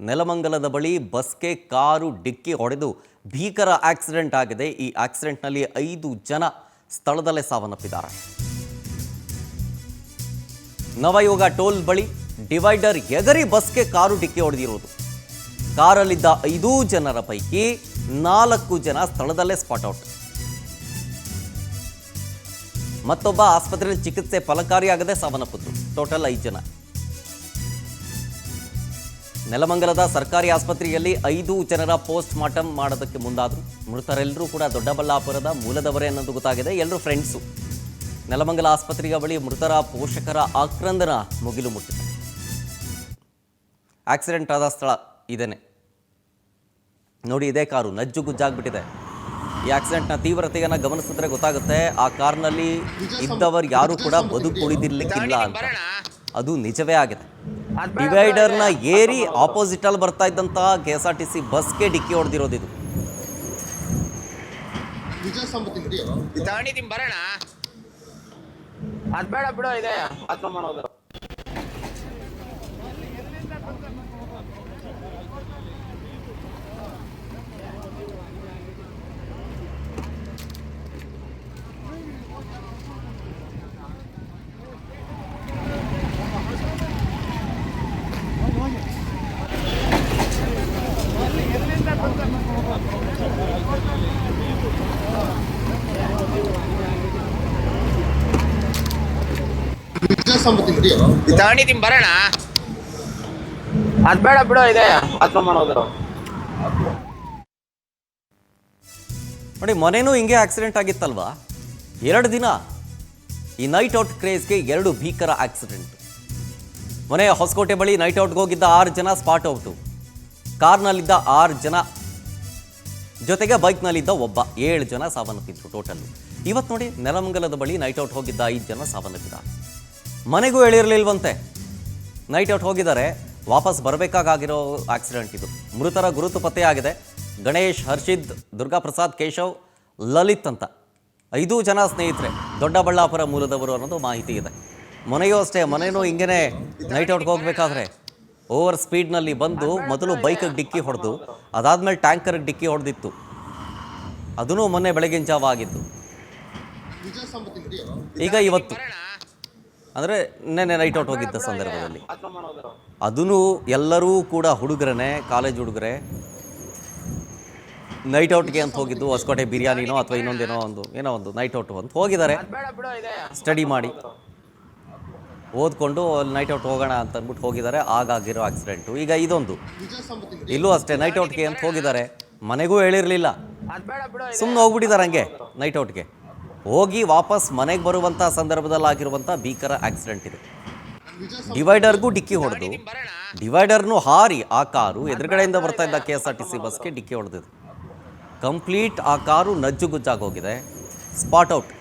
ನೆಲಮಂಗಲದ ಬಳಿ ಬಸ್ಗೆ ಕಾರು ಡಿಕ್ಕಿ ಹೊಡೆದು ಭೀಕರ ಆಕ್ಸಿಡೆಂಟ್ ಆಗಿದೆ. ಈ ಆಕ್ಸಿಡೆಂಟ್ನಲ್ಲಿ 5 ಜನ ಸ್ಥಳದಲ್ಲೇ ಸಾವನ್ನಪ್ಪಿದ್ದಾರೆ. ನವಯುಗ ಟೋಲ್ ಬಳಿ ಡಿವೈಡರ್ ಎಗರಿ ಬಸ್ಗೆ ಕಾರು ಡಿಕ್ಕಿ ಹೊಡೆದಿರುವುದು. ಕಾರಲ್ಲಿದ್ದ 5 ಜನರ ಪೈಕಿ 4 ಜನ ಸ್ಥಳದಲ್ಲೇ ಸ್ಪಾಟ್ ಔಟ್. ಮತ್ತೊಬ್ಬ ಆಸ್ಪತ್ರೆಯಲ್ಲಿ ಚಿಕಿತ್ಸೆ ಫಲಕಾರಿಯಾಗದೆ ಸಾವನ್ನಪ್ಪಿದ್ರು. ಟೋಟಲ್ 5 ಜನ. ನೆಲಮಂಗಲದ ಸರ್ಕಾರಿ ಆಸ್ಪತ್ರೆಯಲ್ಲಿ 5 ಜನರ ಪೋಸ್ಟ್ ಮಾರ್ಟಮ್ ಮಾಡೋದಕ್ಕೆ ಮುಂದಾದರು. ಮೃತರೆಲ್ಲರೂ ಕೂಡ ದೊಡ್ಡಬಳ್ಳಾಪುರದ ಮೂಲದವರೇ ಅನ್ನೋದು ಗೊತ್ತಾಗಿದೆ. ಎಲ್ಲರೂ ಫ್ರೆಂಡ್ಸು. ನೆಲಮಂಗಲ ಆಸ್ಪತ್ರೆಯ ಬಳಿ ಮೃತರ ಪೋಷಕರ ಆಕ್ರಂದನ ಮುಗಿಲು ಮುಟ್ಟಿದೆ. ಆಕ್ಸಿಡೆಂಟ್ ಆದ ಸ್ಥಳ ಇದೇನೆ ನೋಡಿ. ಇದೇ ಕಾರು ನಜ್ಜುಗುಜ್ಜಾಗ್ಬಿಟ್ಟಿದೆ. ಈ ಆಕ್ಸಿಡೆಂಟ್ನ ತೀವ್ರತೆಯನ್ನು ಗಮನಿಸಿದ್ರೆ ಗೊತ್ತಾಗುತ್ತೆ ಆ ಕಾರ್ನಲ್ಲಿ ಇದ್ದವರು ಯಾರು ಕೂಡ ಬದುಕುಳಿದಿರ್ಲಿಕ್ಕಿಲ್ಲ ಅಂತ. ಅದು ನಿಜವೇ ಆಗಿದೆ. ಡಿವೈಡರ್ನ ಏರಿ ಆಪೋಸಿಟ್ ಅಲ್ಲಿ ಬರ್ತಾ ಇದ್ದಂತ KSRTC ಬಸ್ಗೆ ಡಿಕ್ಕಿ ಹೊಡೆದಿರೋದು ಇದು. ಬರೋಣ ಅದ್ ಬೇಡ ಬಿಡೋ ಇದೆ ಆತ್ಮ ಮಾಡೋದು. ತಗೊಂಡಿದ್ದೀನಿ ಬರೋಣ ಅದ್ ಬೇಡ ಬಿಡೋ ಇದೆ ಆತ್ಮ ಮಾಡೋದು. ನೋಡಿ, ಮೊನ್ನೆನೂ ಹಿಂಗೆ ಆಕ್ಸಿಡೆಂಟ್ ಆಗಿತ್ತಲ್ವಾ? 2 ದಿನ ಈ ನೈಟ್ ಔಟ್ ಕ್ರೇಜ್ಗೆ 2 ಭೀಕರ ಆಕ್ಸಿಡೆಂಟ್. ಮೊನ್ನೆ ಹೊಸಕೋಟೆ ಬಳಿ ನೈಟ್ ಔಟ್ಗೆ ಹೋಗಿದ್ದ 6 ಜನ ಸ್ಪಾಟ್ ಔಟು. ಕಾರ್ನಲ್ಲಿದ್ದ 6 ಜನ ಜೊತೆಗೆ ಬೈಕ್ನಲ್ಲಿದ್ದ ಒಬ್ಬ 7 ಜನ ಸಾವನ್ನಪ್ಪಿದ್ರು ಟೋಟಲ್. ಇವತ್ತು ನೋಡಿ, ನೆಲಮಂಗಲದ ಬಳಿ ನೈಟ್ ಔಟ್ ಹೋಗಿದ್ದ 5 ಜನ ಸಾವನ್ನಪ್ಪಿದ್ದಾರೆ. ಮನೆಗೂ ಹೇಳಿರಲಿಲ್ವಂತೆ. ನೈಟ್ ಔಟ್ ಹೋಗಿದ್ದಾರೆ, ವಾಪಸ್ ಬರಬೇಕಾಗಿರೋ ಆಕ್ಸಿಡೆಂಟ್ ಇದು. ಮೃತರ ಗುರುತು ಪತ್ತೆಯಾಗಿದೆ. ಗಣೇಶ್, ಹರ್ಷಿದ್, ದುರ್ಗಾಪ್ರಸಾದ್, ಕೇಶವ್, ಲಲಿತ್ ಅಂತ 5 ಜನ ಸ್ನೇಹಿತರೆ, ದೊಡ್ಡಬಳ್ಳಾಪುರ ಮೂಲದವರು ಅನ್ನೋದು ಮಾಹಿತಿ ಇದೆ. ಮನೆಯೂ ಅಷ್ಟೇ, ಮನೆಯೂ ಹಿಂಗೇನೆ ನೈಟ್ ಔಟ್ಗೆ ಹೋಗಬೇಕಾದ್ರೆ ಓವರ್ ಸ್ಪೀಡ್ನಲ್ಲಿ ಬಂದು ಮೊದಲು ಬೈಕಿಗೆ ಡಿಕ್ಕಿ ಹೊಡೆದು ಅದಾದಮೇಲೆ ಟ್ಯಾಂಕರ್ಗೆ ಡಿಕ್ಕಿ ಹೊಡೆದಿತ್ತು. ಅದೂ ಮೊನ್ನೆ ಬೆಳಗಿನ ಜಾವ ಆಗಿತ್ತು. ಈಗ ಇವತ್ತು ಅಂದರೆ ನೆನ್ನೆ ನೈಟ್ ಔಟ್ ಹೋಗಿದ್ದ ಸಂದರ್ಭದಲ್ಲಿ ಅದೂ ಎಲ್ಲರೂ ಕೂಡ ಹುಡುಗರೇ, ಕಾಲೇಜ್ ಹುಡುಗರೇ ನೈಟ್ ಔಟ್ಗೆ ಅಂತ ಹೋಗಿದ್ದು. ಹೊಸಕೋಟೆ ಬಿರಿಯಾನಿನೋ ಅಥವಾ ಏನೋ ಒಂದು ನೈಟ್ ಔಟ್ ಅಂತ ಹೋಗಿದ್ದಾರೆ. ಸ್ಟಡಿ ಮಾಡಿ ಓದ್ಕೊಂಡು ನೈಟ್ ಔಟ್ ಹೋಗೋಣ ಅಂತ ಅಂದ್ಬಿಟ್ಟು ಹೋಗಿದ್ದಾರೆ. ಆಗಾಗಿರೋ ಆಕ್ಸಿಡೆಂಟು. ಈಗ ಇದೊಂದು ಇಲ್ಲೂ ಅಷ್ಟೇ, ನೈಟ್ ಔಟ್ಗೆ ಅಂತ ಹೋಗಿದ್ದಾರೆ, ಮನೆಗೂ ಹೇಳಿರಲಿಲ್ಲ, ಸುಮ್ಮನೆ ಹೋಗ್ಬಿಟ್ಟಿದ್ದಾರೆ ಹಂಗೆ ನೈಟ್ ಔಟ್ಗೆ. ಹೋಗಿ ವಾಪಸ್ ಮನೆಗೆ ಬರುವಂಥ ಸಂದರ್ಭದಲ್ಲಿ ಆಗಿರುವಂಥ ಭೀಕರ ಆಕ್ಸಿಡೆಂಟ್ ಇದೆ. ಡಿವೈಡರ್ಗೂ ಡಿಕ್ಕಿ ಹೊಡೆದು ಡಿವೈಡರ್ನು ಹಾರಿ ಆ ಕಾರು ಎದುರುಗಡೆಯಿಂದ ಬರ್ತಾ ಇದ್ದ KSRTC ಬಸ್ಗೆ ಡಿಕ್ಕಿ ಹೊಡೆದಿದೆ. ಕಂಪ್ಲೀಟ್ ಆ ಕಾರು ನಜ್ಜುಗುಜ್ಜಾಗಿ ಹೋಗಿದೆ. ಸ್ಪಾಟ್ ಔಟ್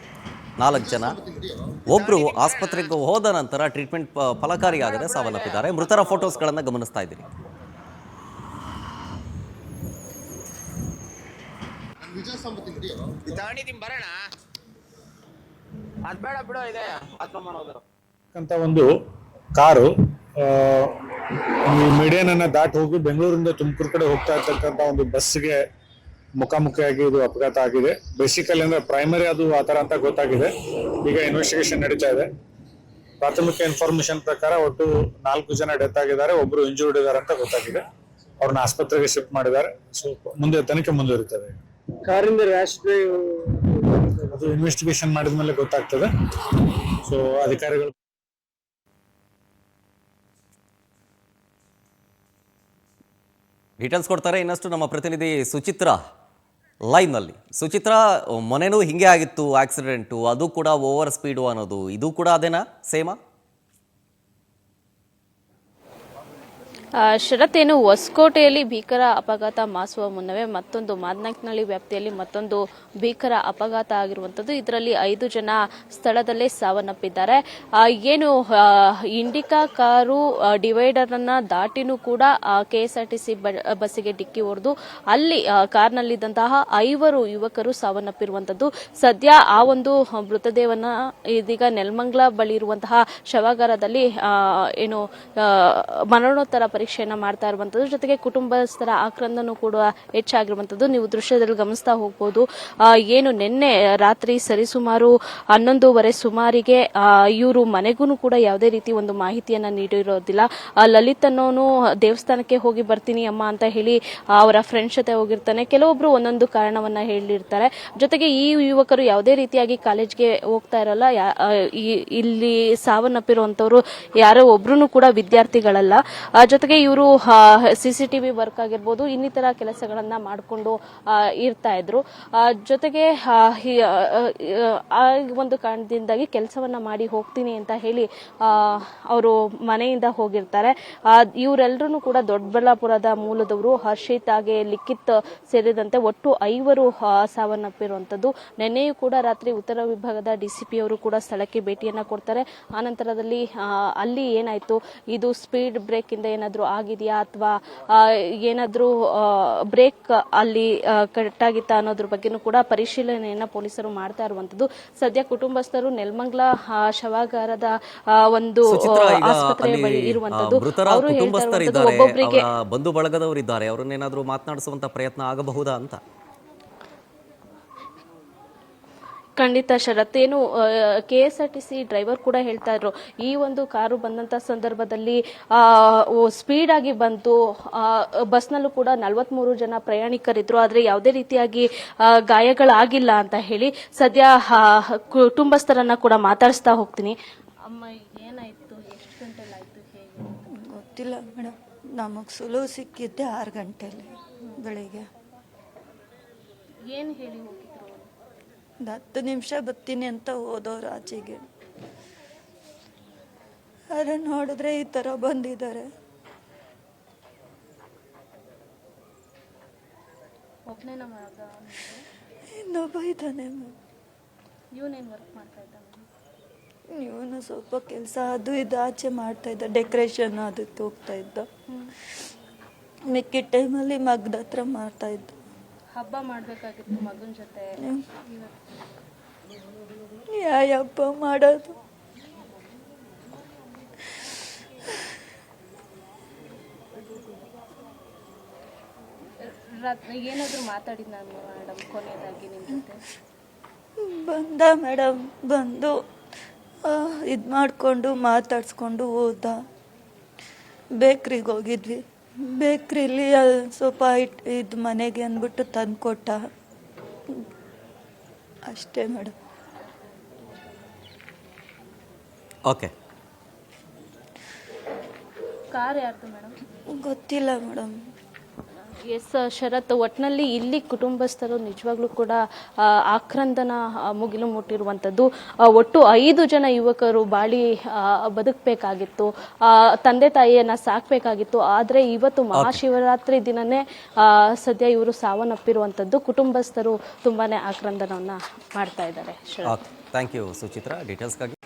4 ಜನ. ಒಬ್ಬರು ಆಸ್ಪತ್ರೆಗೆ ಹೋದ ನಂತರ ಟ್ರೀಟ್ಮೆಂಟ್ ಫಲಕಾರಿಯಾಗದೆ ಸಾವನ್ನಪ್ಪಿದ್ದಾರೆ. ಮೃತರ ಫೋಟೋಸ್ಗಳನ್ನು ಗಮನಿಸ್ತಾ ಇದ್ದೀರಿ. ಬರೋಣ ಅದ್ ಬೇಡ ಬಿಡೋ ಇದೆ ಆತ್ಮ ಮಾಡೋದು ಅಂತ ಒಂದು ಕಾರು ಈ ಮೀಡಿಯನ್ ಅನ್ನ ದಾಟಿ ಹೋಗಿ ಬೆಂಗಳೂರಿಂದ ತುಮಕೂರು ಕಡೆ ಹೋಗ್ತಾ ಇರ್ತಕ್ಕಂಥ ಒಂದು ಬಸ್ಗೆ ಮುಖಾಮುಖಿಯಾಗಿ ಇದು ಅಪಘಾತ ಆಗಿದೆ. ಬೇಸಿಕಲಿ ಅಂದ್ರೆ ಪ್ರೈಮರಿ ಅದು ಆತರ ಅಂತ ಗೊತ್ತಾಗಿದೆ. ಈಗ ಇನ್ವೆಸ್ಟಿಗೇಷನ್ ನಡೀತಾ ಇದೆ. ಪ್ರಾಥಮಿಕ ಇನ್ಫಾರ್ಮೇಶನ್ ಪ್ರಕಾರ ಒಟ್ಟು 4 ಜನ ಡೆತ್ ಆಗಿದ್ದಾರೆ, ಒಬ್ರು ಇಂಜೂರ್ಡ್ ಇದ್ದಾರೆ ಅಂತ ಗೊತ್ತಾಗಿದೆ. ಅವ್ರನ್ನ ಆಸ್ಪತ್ರೆಗೆ ಶಿಫ್ಟ್ ಮಾಡಿದ್ದಾರೆ. ಸೊ ಮುಂದೆ ತನಿಖೆ ಮುಂದುವರಿತದೆ. ಕಾರಿಂದ ರ್ಯಾಶ್ ಡ್ರೈವ್ ಅದು ಇನ್ವೆಸ್ಟಿಗೇಷನ್ ಮಾಡಿದ ಮೇಲೆ ಗೊತ್ತಾಗ್ತದೆ. ಸೊ ಅಧಿಕಾರಿಗಳು ಡೀಟೇಲ್ಸ್ ಕೊಡ್ತಾರೆ. ಇನ್ನಷ್ಟು ನಮ್ಮ ಪ್ರತಿನಿಧಿ ಸುಚಿತ್ರಾ ಲೈವ್ನಲ್ಲಿ. ಸುಚಿತ್ರಾ, ಮೊನ್ನೆನೂ ಹಿಂಗೆ ಆಗಿತ್ತು ಆಕ್ಸಿಡೆಂಟು, ಅದು ಕೂಡ ಓವರ್ ಸ್ಪೀಡು ಅನ್ನೋದು, ಇದು ಕೂಡ ಅದೇನಾ ಸೇಮಾ? ಶರತ್, ಏನು ಹೊಸಕೋಟೆಯಲ್ಲಿ ಭೀಕರ ಅಪಘಾತ ಮಾಸುವ ಮುನ್ನವೇ ಮತ್ತೊಂದು ಮಾದನಾಯಕನಹಳ್ಳಿ ವ್ಯಾಪ್ತಿಯಲ್ಲಿ ಮತ್ತೊಂದು ಭೀಕರ ಅಪಘಾತ ಆಗಿರುವಂಥದ್ದು. ಇದರಲ್ಲಿ 5 ಜನ ಸ್ಥಳದಲ್ಲೇ ಸಾವನ್ನಪ್ಪಿದ್ದಾರೆ. ಏನು ಇಂಡಿಕಾ ಕಾರು ಡಿವೈಡರ್ ಅನ್ನ ದಾಟಿನೂ ಕೂಡ KSRTC ಬಸ್ಸಿಗೆ ಡಿಕ್ಕಿ ಹೊಡೆದು ಅಲ್ಲಿ ಕಾರ್ನಲ್ಲಿದ್ದಂತಹ 5 ಯುವಕರು ಸಾವನ್ನಪ್ಪಿರುವಂಥದ್ದು. ಸದ್ಯ ಆ ಒಂದು ಮೃತದೇಹವನ್ನ ಇದೀಗ ನೆಲಮಂಗಲ ಬಳಿ ಇರುವಂತಹ ಶವಾಗಾರದಲ್ಲಿ ಏನು ಮರಣೋತ್ತರ ಪರೀಕ್ಷೆಯನ್ನ ಮಾಡ್ತಾ ಇರುವಂತದ್ದು. ಜೊತೆಗೆ ಕುಟುಂಬಸ್ಥರ ಆಕ್ರಂದನೂ ಕೂಡ ಹೆಚ್ಚಾಗಿರುವಂತದ್ದು. ನೀವು ದೃಶ್ಯದಲ್ಲಿ ಗಮನಿಸ್ತಾ ಹೋಗ್ಬೋದು. ಏನು ನಿನ್ನೆ ರಾತ್ರಿ ಸರಿಸುಮಾರು 11:30 ಸುಮಾರಿಗೆ ಇವರು ಮನೆಗೂ ಕೂಡ ಯಾವುದೇ ರೀತಿ ಒಂದು ಮಾಹಿತಿಯನ್ನ ನೀಡಿರೋದಿಲ್ಲ. ಲಲಿತ್ ಅನ್ನೋನು ದೇವಸ್ಥಾನಕ್ಕೆ ಹೋಗಿ ಬರ್ತೀನಿ ಅಮ್ಮ ಅಂತ ಹೇಳಿ ಅವರ ಫ್ರೆಂಡ್ಸ್ ಜೊತೆ ಹೋಗಿರ್ತಾನೆ. ಕೆಲವೊಬ್ರು ಒಂದೊಂದು ಕಾರಣವನ್ನ ಹೇಳಿರ್ತಾರೆ. ಜೊತೆಗೆ ಈ ಯುವಕರು ಯಾವುದೇ ರೀತಿಯಾಗಿ ಕಾಲೇಜ್ಗೆ ಹೋಗ್ತಾ ಇರಲ್ಲ. ಇಲ್ಲಿ ಸಾವನ್ನಪ್ಪಿರುವಂತವ್ರು ಯಾರೋ ಒಬ್ರು ಕೂಡ ವಿದ್ಯಾರ್ಥಿಗಳಲ್ಲ. ಜೊತೆಗೆ ಇವರು ಸಿಸಿಟಿವಿ ವರ್ಕ್ ಆಗಿರ್ಬೋದು, ಇನ್ನಿತರ ಕೆಲಸಗಳನ್ನ ಮಾಡಿಕೊಂಡು ಇರ್ತಾ ಇದ್ರು. ಜೊತೆಗೆ ಆ ಒಂದು ಕಾರಣದಿಂದಾಗಿ ಕೆಲಸವನ್ನ ಮಾಡಿ ಹೋಗ್ತೀನಿ ಅಂತ ಹೇಳಿ ಅವರು ಮನೆಯಿಂದ ಹೋಗಿರ್ತಾರೆ. ಇವರೆಲ್ಲರೂ ಕೂಡ ದೊಡ್ಡಬಳ್ಳಾಪುರದ ಮೂಲದವರು. ಹರ್ಷಿತ್ ಹಾಗೆ ಲಿಖಿತ್ ಸೇರಿದಂತೆ ಒಟ್ಟು 5 ಸಾವನ್ನಪ್ಪಿರುವಂತದ್ದು. ನಿನ್ನೆಯೂ ಕೂಡ ರಾತ್ರಿ ಉತ್ತರ ವಿಭಾಗದ ಡಿಸಿಪಿ ಅವರು ಕೂಡ ಸ್ಥಳಕ್ಕೆ ಭೇಟಿಯನ್ನ ಕೊಡ್ತಾರೆ. ಆನಂತರದಲ್ಲಿ ಅಲ್ಲಿ ಏನಾಯ್ತು, ಇದು ಸ್ಪೀಡ್ ಬ್ರೇಕ್ ಇಂದ ಏನಾದ್ರೂ ಆಗಿದೆಯಾ ಅಥವಾ ಏನಾದ್ರೂ ಬ್ರೇಕ್ ಅಲ್ಲಿ ಕಟ್ಟಾಗಿತ್ತಾ ಅನ್ನೋದ್ರ ಬಗ್ಗೆನೂ ಕೂಡ ಪರಿಶೀಲನೆಯನ್ನ ಪೊಲೀಸರು ಮಾಡ್ತಾ ಇರುವಂತದ್ದು. ಸದ್ಯ ಕುಟುಂಬಸ್ಥರು ನೆಲಮಂಗಲ ಶವಾಗಾರದ ಒಂದು ಆಸ್ಪತ್ರೆಯ ಬಳಿ ಇರುವಂತದ್ದು. ಮೃತರ ಅವರು ಹೇಳ್ತಾ ಕುಟುಂಬಸ್ಥರಿದ್ದಾರೆ, ಒಬ್ಬೊಬ್ಬರಿಗೆ ಅವರ ಬಂಧು ಬಳಗದವರಿದ್ದಾರೆ, ಅವರನ್ನೇನಾದ್ರೂ ಮಾತನಾಡಿಸುವಂತ ಪ್ರಯತ್ನ ಆಗಬಹುದಾ ಅಂತ? ಖಂಡಿತ ಶರತ್. ಏನು KSRTC ಡ್ರೈವರ್ ಕೂಡ ಹೇಳ್ತಾ ಇದ್ರು, ಈ ಒಂದು ಕಾರು ಬಂದಂತ ಸಂದರ್ಭದಲ್ಲಿ ಸ್ಪೀಡ್ ಆಗಿ ಬಂತು. ಬಸ್ನಲ್ಲೂ ಕೂಡ 43 ಜನ ಪ್ರಯಾಣಿಕರಿದ್ರು, ಆದ್ರೆ ಯಾವುದೇ ರೀತಿಯಾಗಿ ಗಾಯಗಳಾಗಿಲ್ಲ ಅಂತ ಹೇಳಿ. ಸದ್ಯ ಕುಟುಂಬಸ್ಥರನ್ನ ಕೂಡ ಮಾತಾಡಿಸ್ತಾ ಹೋಗ್ತೀನಿ. ಅಮ್ಮ, ಏನಾಯ್ತು, ಎಷ್ಟು ಗಂಟೆಲಿ ಆಯ್ತು, ಹೇಗೆ? ಗೊತ್ತಿಲ್ಲ ಮೇಡಮ್, ನಮಗೆ ಸುಳುವು ಸಿಕ್ಕಿದ್ದೆ 6 ಗಂಟೆಲಿ ಬೆಳಿಗ್ಗೆ. ಏನು ಹೇಳಿ ಹೋಗಿದ್ರು? 10 ನಿಮಿಷ ಬರ್ತೀನಿ ಅಂತ ಹೋದವ್ರು ಆಚೆಗೆ. ಅರೆ ನೋಡಿದ್ರೆ ಈ ಥರ ಬಂದಿದ್ದಾರೆ. ಒಬ್ಬನೇನ ಮಗ? ಇನ್ನೊಬ್ಬ ಇದ್ದಾನೆ ಮ್ಯಾಮ್. ಇವನೇನು ವರ್ಕ್ ಮಾಡ್ತಾ ಇದ್ದಾನೆ? ಇವನು ಸ್ವಲ್ಪ ಕೆಲಸ ಅದು ಇದು ಆಚೆ ಮಾಡ್ತಾ ಇದ್ದ, ಡೆಕೋರೇಷನ್ ಅದಕ್ಕೆ ಹೋಗ್ತಾ ಇದ್ದ. ಮಿಕ್ಕಿದ ಟೈಮಲ್ಲಿ ಮಗ್ದ ಹತ್ರ ಮಾಡ್ತಾ ಇದ್ದ. ಹಬ್ಬ ಮಾಡ್ಬೇಕಾಗಿತ್ತು ಮಗನ ಜೊತೆ. ಯಾವ ಹಬ್ಬ ಮಾಡೋದು? ಏನಾದ್ರು ಮಾತಾಡಿದ್ ನಾನು ಮೇಡಮ್ ಕೊನೆಯದಾಗಿ ನಿಮ್ಮ ಜೊತೆ? ಬಂದ ಮೇಡಮ್, ಬಂದು ಇದು ಮಾಡಿಕೊಂಡು ಮಾತಾಡ್ಸ್ಕೊಂಡು ಹೋದ. ಬೇಕ್ರಿಗೆ ಹೋಗಿದ್ವಿ. ಬೇಕ್ರಿಲಿ ಸ್ವಲ್ಪ ಇದು ಮನೆಗೆ ಅಂದ್ಬಿಟ್ಟು ತಂದು ಕೊಟ್ಟ ಅಷ್ಟೇ ಮೇಡಮ್. ಓಕೆ. ಕಾರ್ ಯಾರ್ದು ಮೇಡಮ್? ಗೊತ್ತಿಲ್ಲ ಮೇಡಮ್. ಎಸ್ ಶರತ್, ಒಟ್ಟಿನಲ್ಲಿ ಇಲ್ಲಿ ಕುಟುಂಬಸ್ಥರು ನಿಜವಾಗ್ಲೂ ಕೂಡ ಆಕ್ರಂದನ ಮುಗಿಲು ಮುಟ್ಟಿರುವಂಥದ್ದು. ಒಟ್ಟು 5 ಜನ ಯುವಕರು ಬಾಳಿ ಬದುಕಬೇಕಾಗಿತ್ತು, ತಂದೆ ತಾಯಿಯನ್ನ ಸಾಕಬೇಕಾಗಿತ್ತು. ಆದರೆ ಇವತ್ತು ಮಹಾಶಿವರಾತ್ರಿ ದಿನನೇ ಸದ್ಯ ಇವರು ಸಾವನ್ನಪ್ಪಿರುವಂಥದ್ದು. ಕುಟುಂಬಸ್ಥರು ತುಂಬಾನೇ ಆಕ್ರಂದನವನ್ನ ಮಾಡ್ತಾ ಇದ್ದಾರೆ. Thank you Suchitra, ಡೀಟೇಲ್ಸ್ಗಾಗಿ.